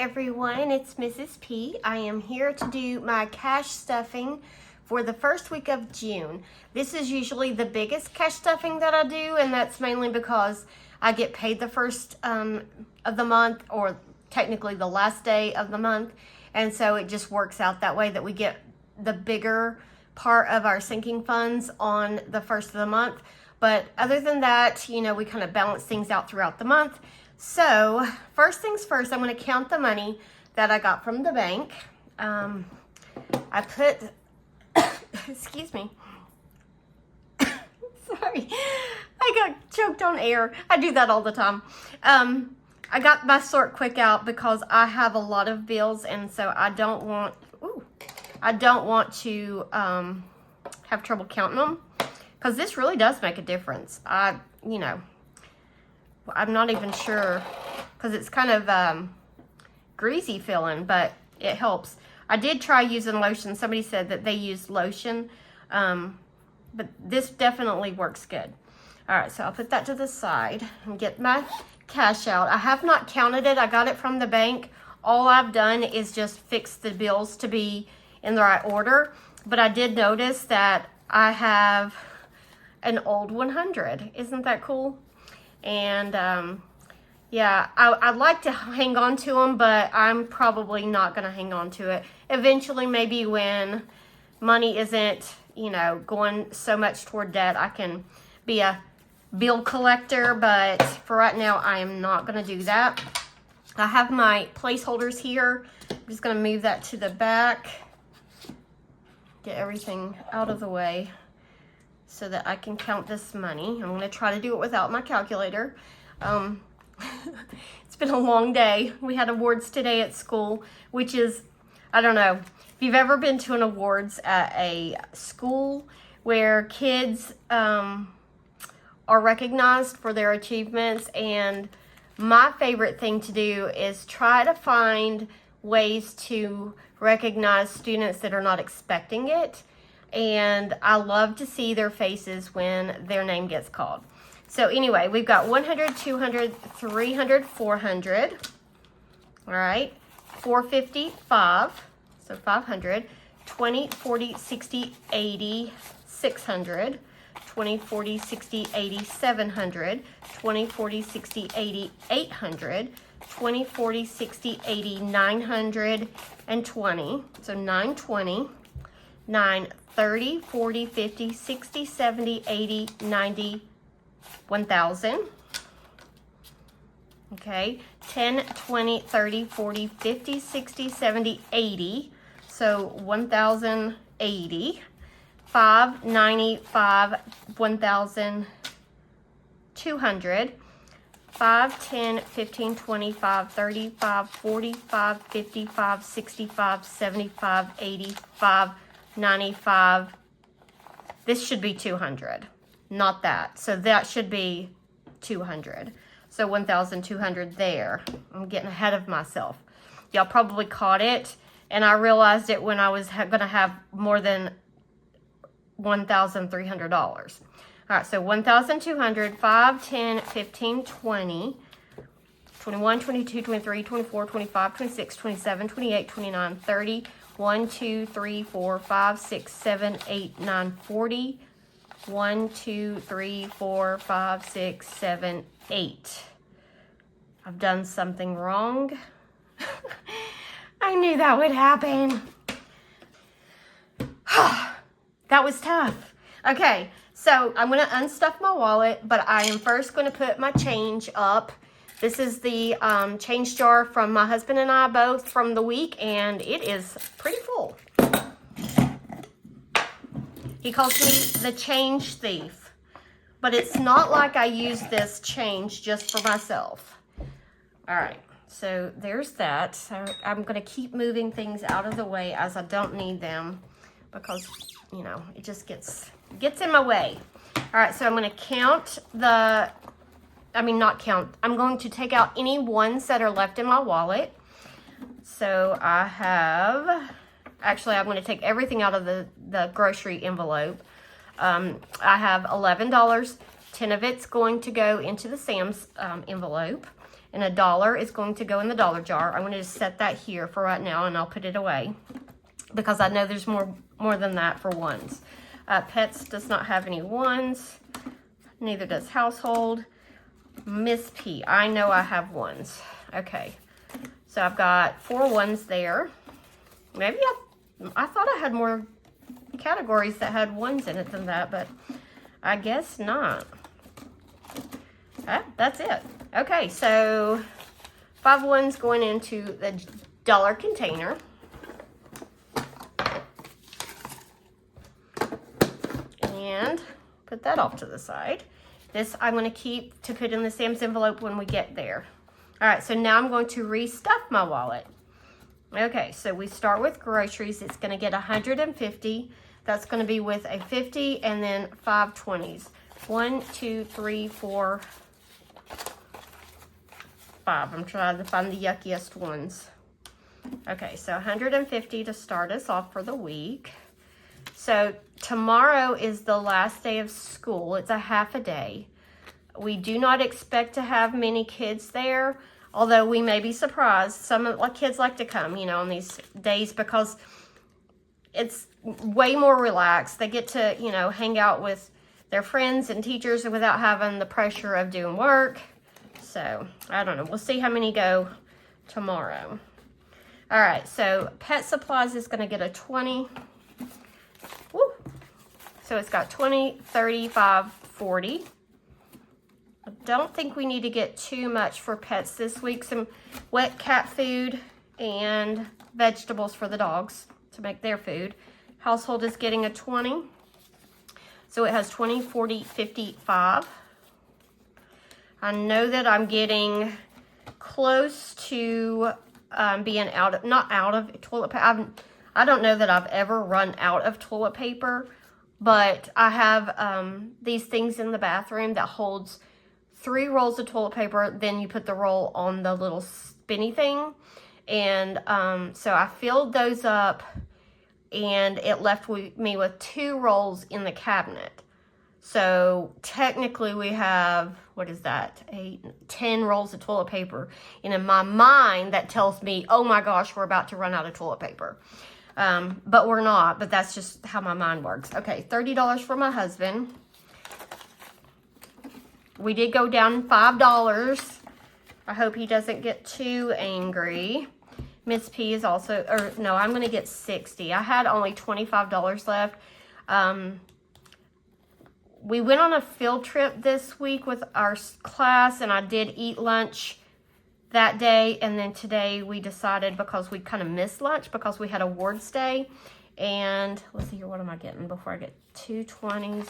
everyone, it's Mrs. P. I am here to do my cash stuffing for the first week of June. This is usually the biggest cash stuffing that I do, and that's mainly because I get paid the first of the month, or technically the last day of the month, and so it just works out that way that we get the bigger part of our sinking funds on the first of the month. But other than that, you know, we kind of balance things out throughout the month. So first things first, I'm going to count the money that I got from the bank. I put, excuse me, sorry, I got choked on air. I do that all the time. I got my sort quick out because I have a lot of bills, and so I don't want to have trouble counting them, because this really does make a difference. I'm not even sure, because it's kind of greasy feeling, but it helps. I did try using lotion. Somebody said that they used lotion, but this definitely works good. All right, so I'll put that to the side and get my cash out. I have not counted it. I got it from the bank. All I've done is just fix the bills to be in the right order, but I did notice that I have an old 100. Isn't that cool? And yeah, I'd like to hang on to them, but I'm probably not going to hang on to it. Eventually, maybe when money isn't, going so much toward debt, I can be a bill collector, but for right now, I am not going to do that. I have my placeholders here. I'm just going to move that to the back, get everything out of the way so that I can count this money. I'm going to try to do it without my calculator. It's been a long day. We had awards today at school, which is, I don't know, if you've ever been to an awards at a school where kids are recognized for their achievements, and my favorite thing to do is try to find ways to recognize students that are not expecting it. And I love to see their faces when their name gets called. So anyway, we've got 100, 200, 300, 400. All right, 450, 5, so 500, 20, 40, 60, 80, 600, 20, 40, 60, 80, 700, 20, 40, 60, 80, 800, 20, 40, 60, 80, 920, so 920, 930, 40, 50, 60, 70, 80, 90, 1,000. Okay, 10, 20, 30, 40, 50, 60, 70, 80, so 1,080. 5, 95, 1,200. 5, 10, 15, 25, 35, 45, 55, 65, 75, 85, 95. This should be 200, not that. So that should be 200. So 1,200 there. I'm getting ahead of myself. Y'all probably caught it, and I realized it when I was going to have more than $1,300. All right, so 1,200, 5, 10, 15, 20, 21, 22, 23, 24, 25, 26, 27, 28, 29, 30, 1, 2, 3, 4, 5, 6, 7, 8, 9, 40, 1, 2, 3, 4, 5, 6, 7, 8. I've done something wrong. I knew that would happen. That was tough. Okay, so I'm going to unstuff my wallet, but I am first going to put my change up. This is the change jar from my husband and I both from the week, and it is pretty full. He calls me the change thief, but it's not like I use this change just for myself. All right, so there's that. So I'm going to keep moving things out of the way as I don't need them, because it just gets in my way. All right, so I'm going to count not count. I'm going to take out any ones that are left in my wallet. So I have, actually, I'm going to take everything out of the grocery envelope. I have $11. 10 of it's going to go into the Sam's envelope. and $1 is going to go in the dollar jar. I'm going to just set that here for right now, and I'll put it away because I know there's more than that for ones. Pets does not have any ones. Neither does household. Miss P, I know I have ones. Okay, so I've got 4 ones there. Maybe I thought I had more categories that had ones in it than that, but I guess not. That's it. Okay, so 5 ones going into the dollar container. And put that off to the side. This I'm going to keep to put in the Sam's envelope when we get there. All right, so now I'm going to restuff my wallet. Okay, so we start with groceries. It's going to get 150. That's going to be with a 50 and then 5 20s. 1, 2, 3, 4, 5. I'm trying to find the yuckiest ones. Okay, so 150 to start us off for the week. So tomorrow is the last day of school. It's a half a day. We do not expect to have many kids there, although we may be surprised. Some kids like to come, you know, on these days because it's way more relaxed. They get to, you know, hang out with their friends and teachers without having the pressure of doing work. So, I don't know. We'll see how many go tomorrow. All right, so pet supplies is going to get a 20. Woo. So it's got 20, 35, 40. I don't think we need to get too much for pets this week. Some wet cat food and vegetables for the dogs to make their food. Household is getting a 20. So it has 20, 40, 55. I know that I'm getting close to being not out of toilet paper. I don't know that I've ever run out of toilet paper, but I have these things in the bathroom that holds 3 rolls of toilet paper. Then you put the roll on the little spinny thing. And so I filled those up, and it left me with 2 rolls in the cabinet. So technically we have, what is that, 10 rolls of toilet paper. And in my mind, that tells me, oh my gosh, we're about to run out of toilet paper. But we're not, but that's just how my mind works. Okay, $30 for my husband. We did go down $5. I hope he doesn't get too angry. Miss P is also, or no, I'm going to get 60. I had only $25 left. We went on a field trip this week with our class, and I did eat lunch that day. And then today we decided, because we kind of missed lunch because we had awards day. And let's see here, what am I getting before I get 2 20s?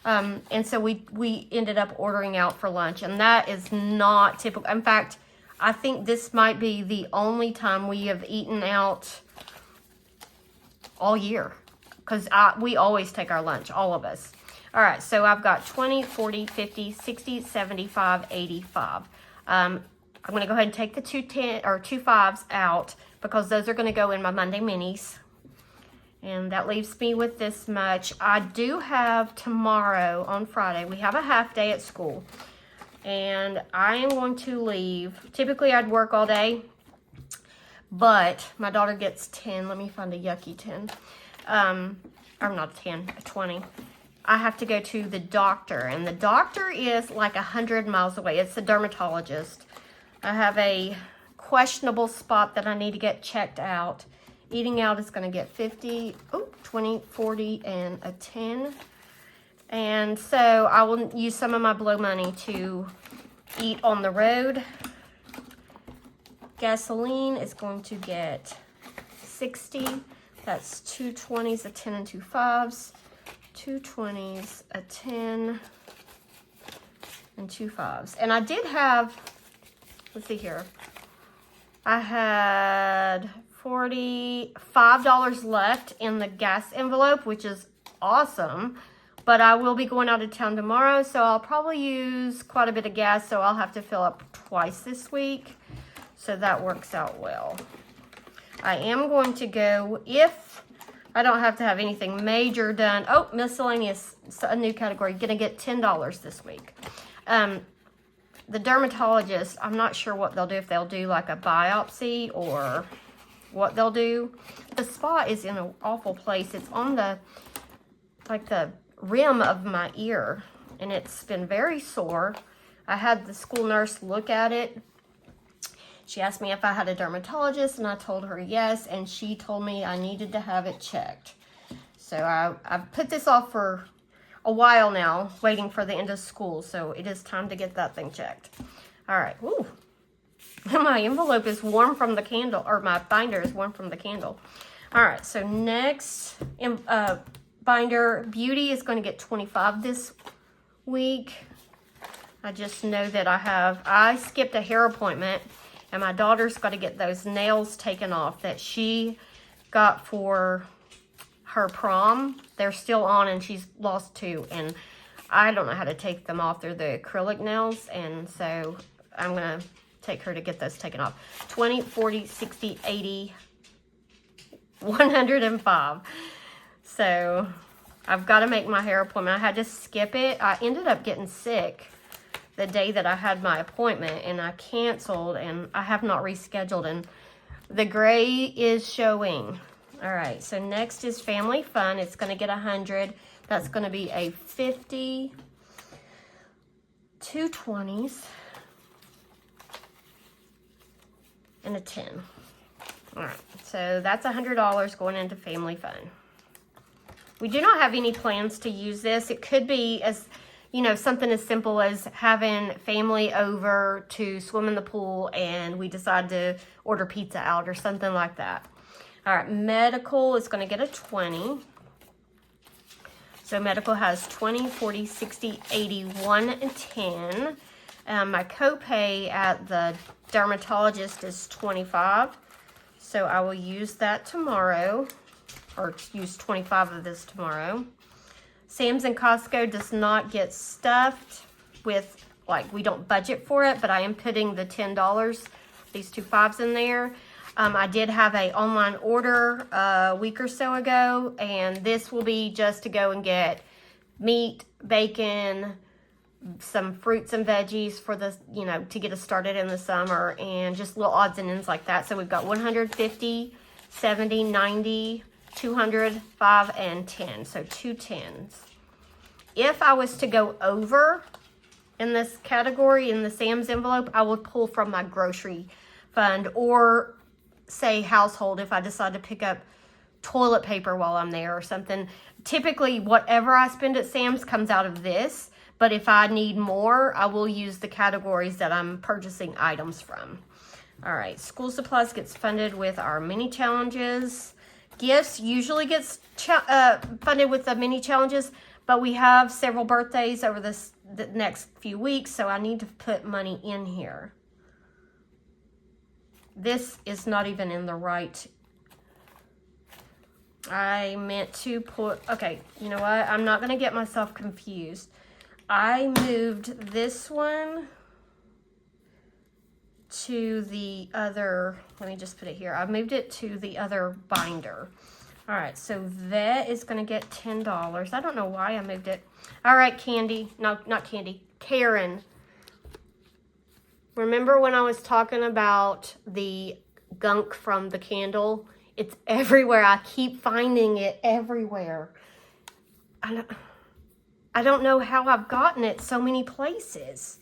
And so we ended up ordering out for lunch, and that is not typical. In fact, I think this might be the only time we have eaten out all year, because we always take our lunch, all of us. All right, so I've got 20, 40, 50, 60, 75, 85. I'm going to go ahead and take the 2 5s out because those are going to go in my Monday minis. And that leaves me with this much. I do have tomorrow, on Friday, we have a half day at school. And I am going to leave. Typically, I'd work all day, but my daughter gets 10. Let me find a yucky 10. Or not 10, a 20. I have to go to the doctor, and the doctor is like 100 miles away. It's the dermatologist. I have a questionable spot that I need to get checked out. Eating out is going to get 50, 20, 40, and a 10. And so I will use some of my blow money to eat on the road. Gasoline is going to get 60. That's 2 20s, a 10, and 2 5s. 2 20s, a 10, and 2 5s. And I did have, let's see here, I had $45 left in the gas envelope, which is awesome. But I will be going out of town tomorrow, so I'll probably use quite a bit of gas, so I'll have to fill up twice this week. So that works out well. I am going to go, if I don't have to have anything major done. Oh, miscellaneous, a new category. Gonna get $10 this week. the dermatologist, I'm not sure what they'll do, if they'll do like a biopsy or what they'll do. The spot is in an awful place. It's on the, like the rim of my ear, and it's been very sore. I had the school nurse look at it. She asked me if I had a dermatologist, and I told her yes, and she told me I needed to have it checked. So I've put this off for a while now, waiting for the end of school, so it is time to get that thing checked. All right, woo. My envelope is warm from the candle, or my binder is warm from the candle. All right, so next binder, Beauty is going to get 25 this week. I just know that I skipped a hair appointment, and my daughter's got to get those nails taken off that she got for her prom. They're still on, and she's lost 2, and I don't know how to take them off. They're the acrylic nails, and so I'm going to take her to get those taken off. 20, 40, 60, 80, 105. So I've got to make my hair appointment. I had to skip it. I ended up getting sick the day that I had my appointment, and I canceled, and I have not rescheduled, and the gray is showing. All right, so next is Family Fun. It's going to get 100. That's going to be a 50, 2 20s, and a 10. All right, so that's $100 going into Family Fun. We do not have any plans to use this. It could be as, you know, something as simple as having family over to swim in the pool, and we decide to order pizza out or something like that. All right, medical is going to get a 20. So medical has 20, 40, 60, 80, 1, and 10. My copay at the dermatologist is 25. So I will use that tomorrow, or use 25 of this tomorrow. Sam's and Costco does not get stuffed with, like, we don't budget for it, but I am putting the $10, these 2 5s in there. I did have an online order a week or so ago, and this will be just to go and get meat, bacon, some fruits and veggies for the, you know, to get us started in the summer, and just little odds and ends like that. So we've got 150, 70, 90, 200, 5, and 10. So 2 10s. If I was to go over in this category, in the Sam's envelope, I would pull from my grocery fund, or say household if I decide to pick up toilet paper while I'm there or something. Typically, whatever I spend at Sam's comes out of this, but if I need more, I will use the categories that I'm purchasing items from. All right, school supplies gets funded with our mini challenges. Gifts usually gets funded with the mini challenges, but we have several birthdays over the next few weeks, so I need to put money in here. This is not even in the right. I meant to put, okay, you know what? I'm not going to get myself confused. I moved this one to the other, let me just put it here. I moved it to the other binder. All right, so that is going to get $10. I don't know why I moved it. All right, Candy. No, not Candy. Karen. Remember when I was talking about the gunk from the candle? It's everywhere. I keep finding it everywhere. I don't know how I've gotten it so many places.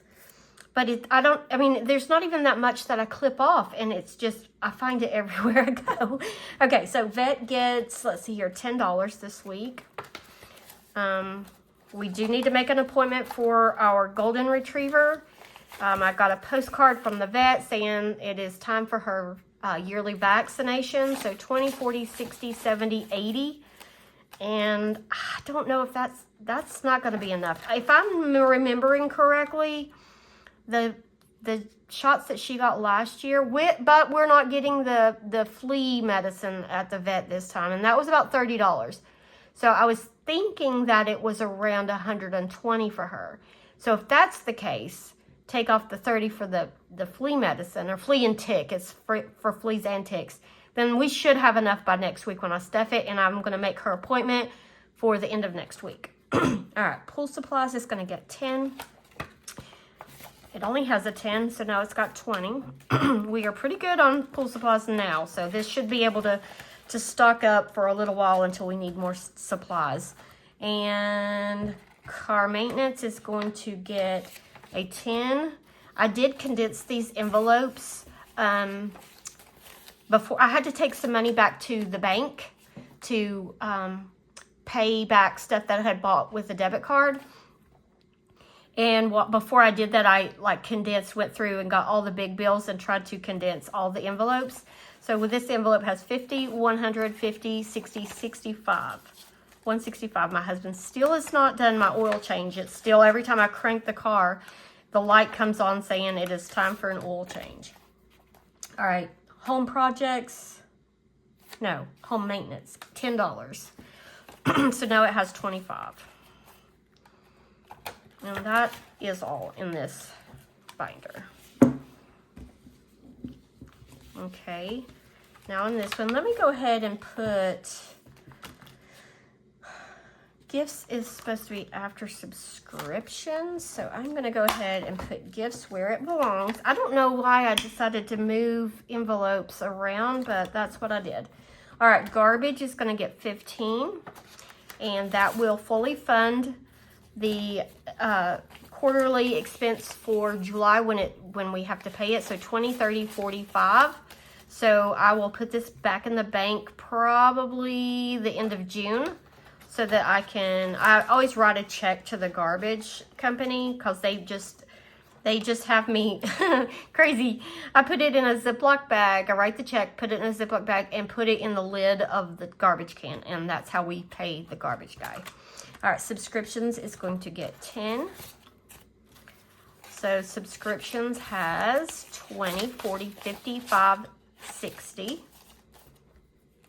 But I mean, there's not even that much that I clip off, and it's just, I find it everywhere I go. Okay, so Vet gets, let's see here, $10 this week. We do need to make an appointment for our golden retriever. I got a postcard from the vet saying it is time for her yearly vaccination. So 20, 40, 60, 70, 80. And I don't know if that's not going to be enough. If I'm remembering correctly, the shots that she got last year, but we're not getting the flea medicine at the vet this time, and that was about $30. So I was thinking that it was around 120 for her. So if that's the case, take off the 30 for the flea medicine, or flea and tick. It's for fleas and ticks. Then we should have enough by next week when I stuff it, and I'm going to make her appointment for the end of next week. All right, pool supplies is going to get 10. It only has a 10, so now it's got 20. We are pretty good on pool supplies now, so this should be able to stock up for a little while until we need more supplies. And car maintenance is going to get a 10. I did condense these envelopes. Before I had to take some money back to the bank to pay back stuff that I had bought with a debit card. And before I did that, I went through and got all the big bills and tried to condense all the envelopes. So with this envelope has 50, 100, 50, 60, 65. 165. My husband still has not done my oil change. It's still, every time I crank the car, the light comes on saying it is time for an oil change. All right, home projects. No, home maintenance, $10. So now it has 25. And that is all in this binder. Okay, now in this one, let me go ahead and put, gifts is supposed to be after subscriptions, so I'm gonna go ahead and put gifts where it belongs. I don't know why I decided to move envelopes around, but that's what I did. All right, garbage is gonna get 15, and that will fully fund the quarterly expense for July when we have to pay it. So 20, 30, 45. So I will put this back in the bank probably the end of June so that I always write a check to the garbage company because they just have me crazy. I put it in a Ziploc bag. I write the check, put it in a Ziploc bag, and put it in the lid of the garbage can. And that's how we pay the garbage guy. All right, subscriptions is going to get 10. So subscriptions has 20, 40, 55, 60.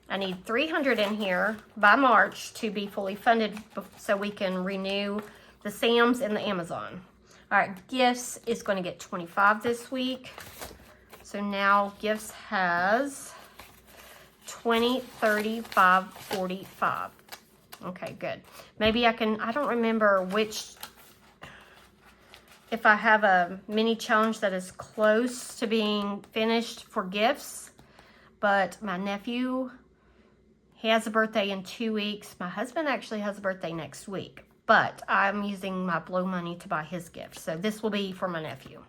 I need 300 in here by March to be fully funded so we can renew the Sam's and the Amazon. All right, gifts is going to get 25 this week. So now gifts has 20, 35, 45. Okay, good. Maybe I don't remember if I have a mini challenge that is close to being finished for gifts, but my nephew, he has a birthday in 2 weeks. My husband actually has a birthday next week, but I'm using my blow money to buy his gift. So this will be for my nephew.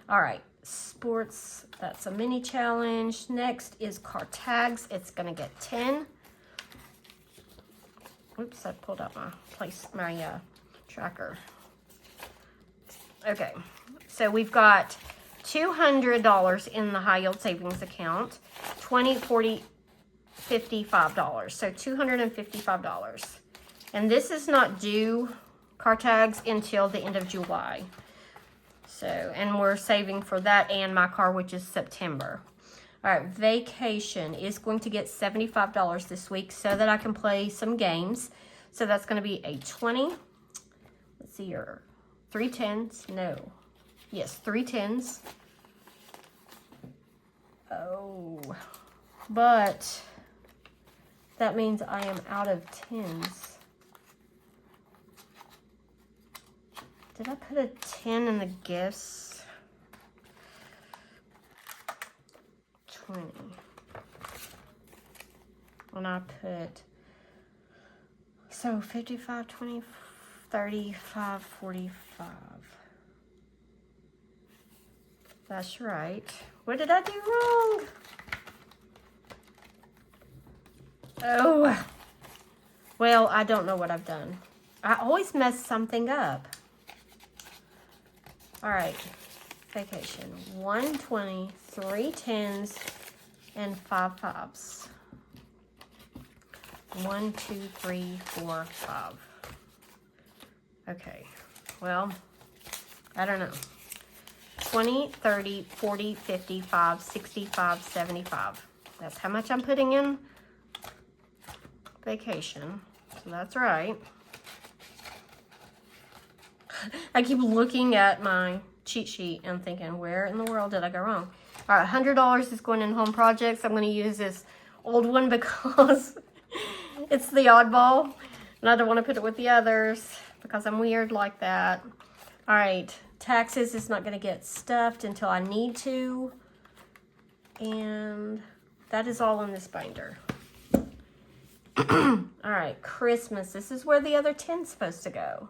All right, sports, that's a mini challenge. Next is car tags. It's gonna get 10. Oops, I pulled out my tracker. Okay, so we've got $200 in the high yield savings account, 20, 40, $55. So $255. And this is not due, car tags, until the end of July. So, and we're saving for that and my car, which is September. All right, vacation is going to get $75 this week so that I can play some games. So that's going to be a 20. Let's see here. 3 10s. No. Yes, 3 10s. Oh. But that means I am out of 10s. Did I put a 10 in the gifts? 20. When I put, so 55, 20, 35, 45. That's right. What did I do wrong? Oh, well, I don't know what I've done. I always mess something up. All right, vacation, 120, 3 10s, and 5 5s. 1, 2, 3, 4, 5. Okay, well, I don't know. 20, 30, 40, 55, 65, 75. That's how much I'm putting in vacation. So that's right. I keep looking at my cheat sheet and thinking, where in the world did I go wrong? All right, $100 is going in home projects. I'm going to use this old one because it's the oddball. And I don't want to put it with the others because I'm weird like that. All right, taxes is not going to get stuffed until I need to. And that is all in this binder. All right, Christmas. This is where the other 10's supposed to go.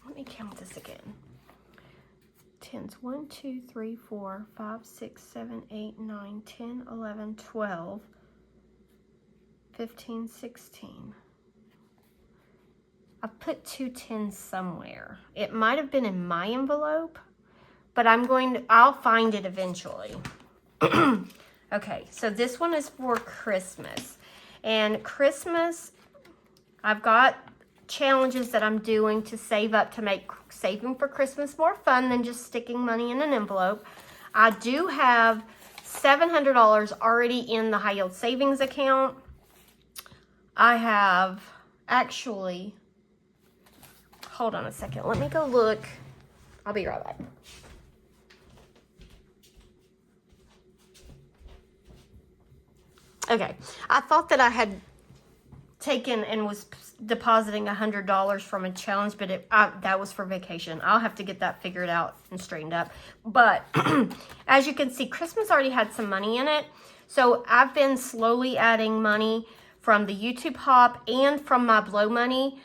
Let me count this again. 10's 1, 2, 3, 4, 5, 6, 7, 8, 9, 10, 11, 12, 15, 16. I put 2 10s somewhere. It might have been in my envelope, but I'll find it eventually. Okay, so this one is for Christmas. And Christmas, I've got challenges that I'm doing to save up to make saving for Christmas more fun than just sticking money in an envelope. I do have $700 already in the high yield savings account. I have actually, hold on a second, let me go look. I'll be right back. Okay, I thought that I had taken and was depositing $100 from a challenge, but that was for vacation. I'll have to get that figured out and straightened up. But as you can see, Christmas already had some money in it. So I've been slowly adding money from the YouTube Hop and from my Blow money,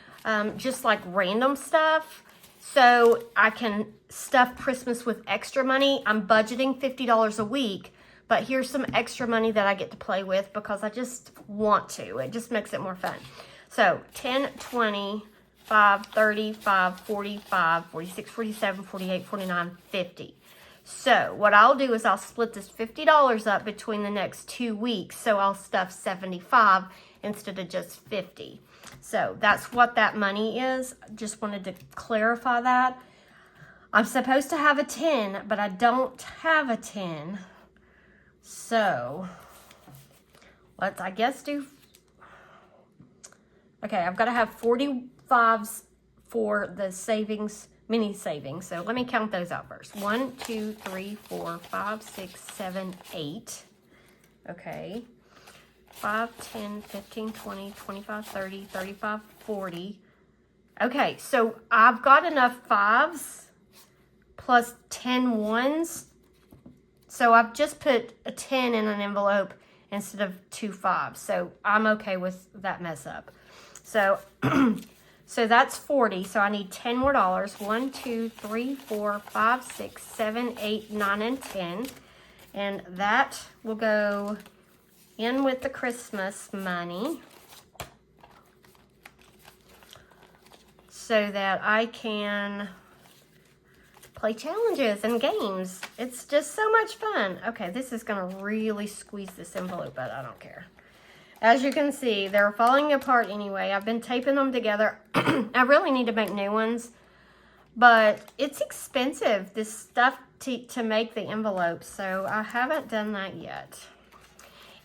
just like random stuff. So I can stuff Christmas with extra money. I'm budgeting $50 a week. But here's some extra money that I get to play with because I just want to. It just makes it more fun. So 10, 20, 5, 35, 45, 46, 47, 48, 49, 50. So what I'll do is I'll split this $50 up between the next 2 weeks. So I'll stuff 75 instead of just 50. So that's what that money is. Just wanted to clarify that. I'm supposed to have a 10, but I don't have a 10. So let's, I guess, do, okay, I've got to have 45s for the savings, mini savings. So let me count those out first. 1, 2, 3, 4, 5, 6, 7, 8. Okay. 5, 10, 15, 20, 25, 30, 35, 40. Okay, so I've got enough 5s plus 10 1s. So I've just put a 10 in an envelope instead of 2 5s. So I'm okay with that mess up. So, so that's 40. So I need 10 more dollars. 1, 2, 3, 4, 5, 6, 7, 8, 9, and 10. And that will go in with the Christmas money so that I can play challenges and games. It's just so much fun. Okay, this is gonna really squeeze this envelope, but I don't care. As you can see, they're falling apart anyway. I've been taping them together. I really need to make new ones, but it's expensive, this stuff to make the envelopes, so I haven't done that yet.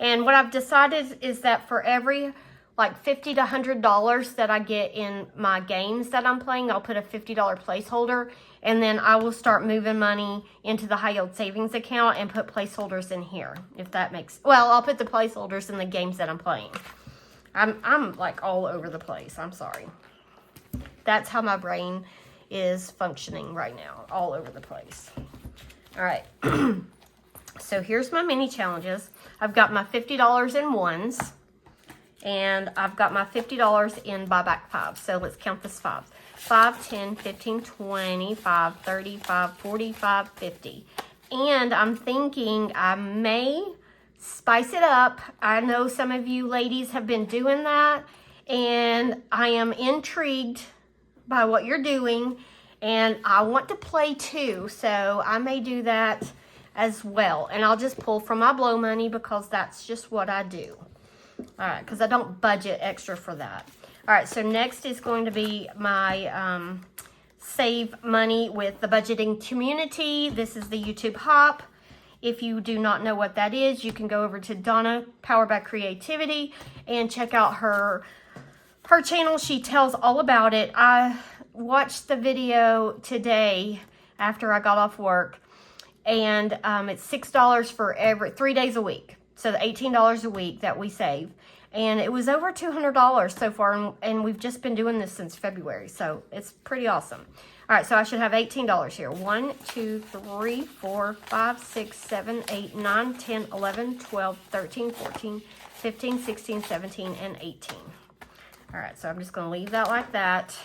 And what I've decided is that for every like $50 to $100 that I get in my games that I'm playing, I'll put a $50 placeholder, and then I will start moving money into the high yield savings account and put placeholders in here, if that makes, well, I'll put the placeholders in the games that I'm playing. I'm like all over the place, I'm sorry. That's how my brain is functioning right now, all over the place. All right, so here's my mini challenges. I've got my $50 in ones, and I've got my $50 in buyback 5. So let's count this 5. 5, 10, 15, 25, 35, 45, 50. And I'm thinking I may spice it up. I know some of you ladies have been doing that, and I am intrigued by what you're doing, and I want to play too, so I may do that as well. And I'll just pull from my Blow money because that's just what I do. All right, because I don't budget extra for that. All right, so next is going to be my save money with the budgeting community. This is the YouTube Hop. If you do not know what that is, you can go over to Donna, Powered by Creativity, and check out her channel. She tells all about it. I watched the video today after I got off work, and it's $6 for every 3 days a week. So the $18 a week that we save. And it was over $200 so far, and we've just been doing this since February, so it's pretty awesome. All right, so I should have $18 here. 1, 2, 3, 4, 5, 6, 7, 8, 9, 10, 11, 12, 13, 14, 15, 16, 17, and 18. All right, so I'm just gonna leave that like that.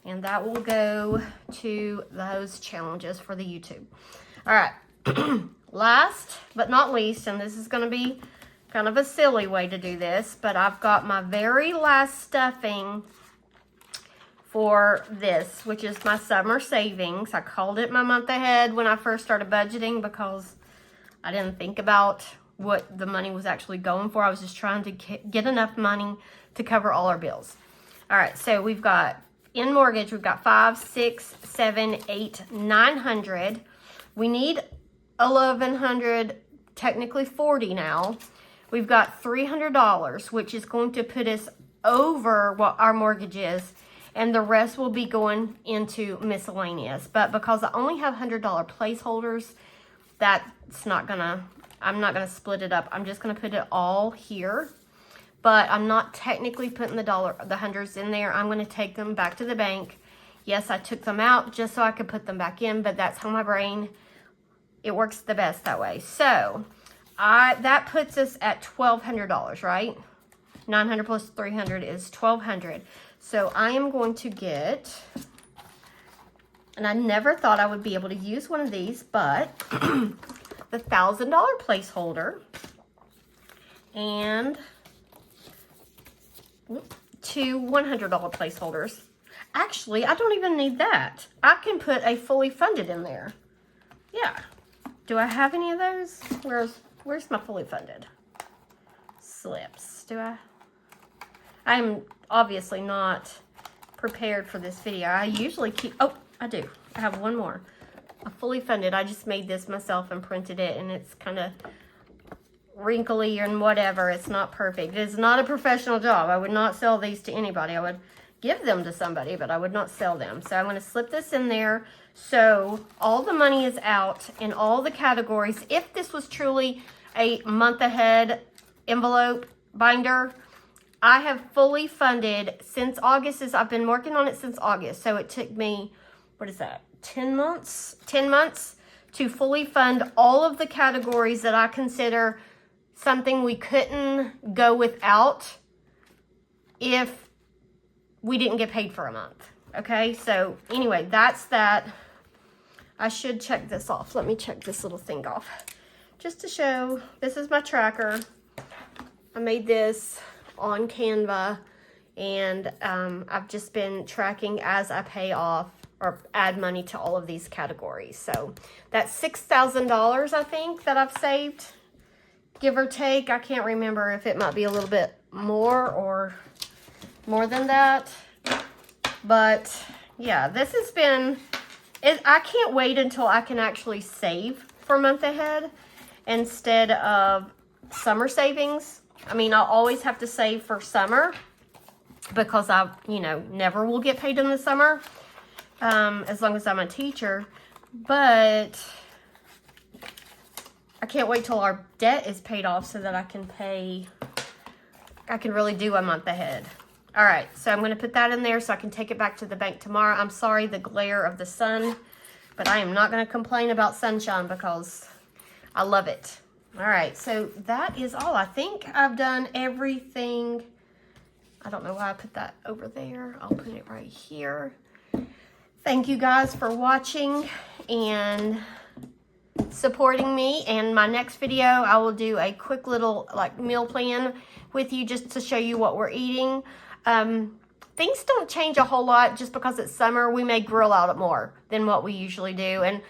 And that will go to those challenges for the YouTube. All right, last but not least, and this is gonna be kind of a silly way to do this, but I've got my very last stuffing for this, which is my summer savings. I called it my month ahead when I first started budgeting because I didn't think about what the money was actually going for. I was just trying to get enough money to cover all our bills. All right, so we've got, in mortgage, we've got 5, 6, 7, 8, 900. We need 1,100, technically 40 now. We've got $300, which is going to put us over what our mortgage is, and the rest will be going into miscellaneous. But because I only have $100 placeholders, that's not gonna, I'm not gonna split it up. I'm just gonna put it all here. But I'm not technically putting the hundreds in there. I'm gonna take them back to the bank. Yes, I took them out just so I could put them back in, but that's how my brain, it works the best that way. So that puts us at $1,200, right? 900 plus 300 is 1,200. So I am going to get, and I never thought I would be able to use one of these, but the $1,000 placeholder and 2 $100 placeholders. Actually, I don't even need that. I can put a fully funded in there. Yeah. Do I have any of those? Where's my fully funded slips? Do I? I'm obviously not prepared for this video. I usually keep, oh, I do. I have one more. A fully funded. I just made this myself and printed it, and it's kind of wrinkly and whatever. It's not perfect. It's not a professional job. I would not sell these to anybody. I would give them to somebody, but I would not sell them. So I'm going to slip this in there. So all the money is out in all the categories. If this was truly a month ahead envelope binder, I have fully funded since August. I've been working on it since August. So it took me, what is that, 10 months? 10 months to fully fund all of the categories that I consider something we couldn't go without if we didn't get paid for a month. Okay, so anyway, that's that. I should check this off. Let me check this little thing off just to show. This is my tracker. I made this on Canva, and I've just been tracking as I pay off or add money to all of these categories. So that's $6,000, I think, that I've saved, give or take. I can't remember if it might be a little bit more or more than that. But yeah, this has been, I can't wait until I can actually save for a month ahead instead of summer savings. I mean, I'll always have to save for summer because I, never will get paid in the summer as long as I'm a teacher. But I can't wait till our debt is paid off so that I can really do a month ahead. All right, so I'm going to put that in there so I can take it back to the bank tomorrow. I'm sorry, the glare of the sun, but I am not going to complain about sunshine because I love it. All right, so that is all. I think I've done everything. I don't know why I put that over there. I'll put it right here. Thank you guys for watching and supporting me. And my next video, I will do a quick little meal plan with you just to show you what we're eating. Things don't change a whole lot just because it's summer. We may grill out more than what we usually do. And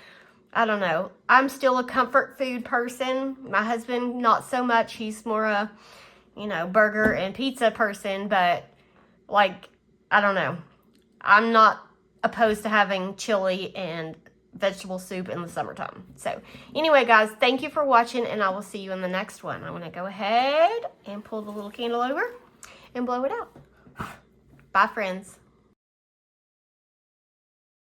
I don't know. I'm still a comfort food person. My husband, not so much. He's more a, burger and pizza person. But, I don't know. I'm not opposed to having chili and vegetable soup in the summertime. So, anyway, guys, thank you for watching, and I will see you in the next one. I'm going to go ahead and pull the little candle over and blow it out. Bye, friends.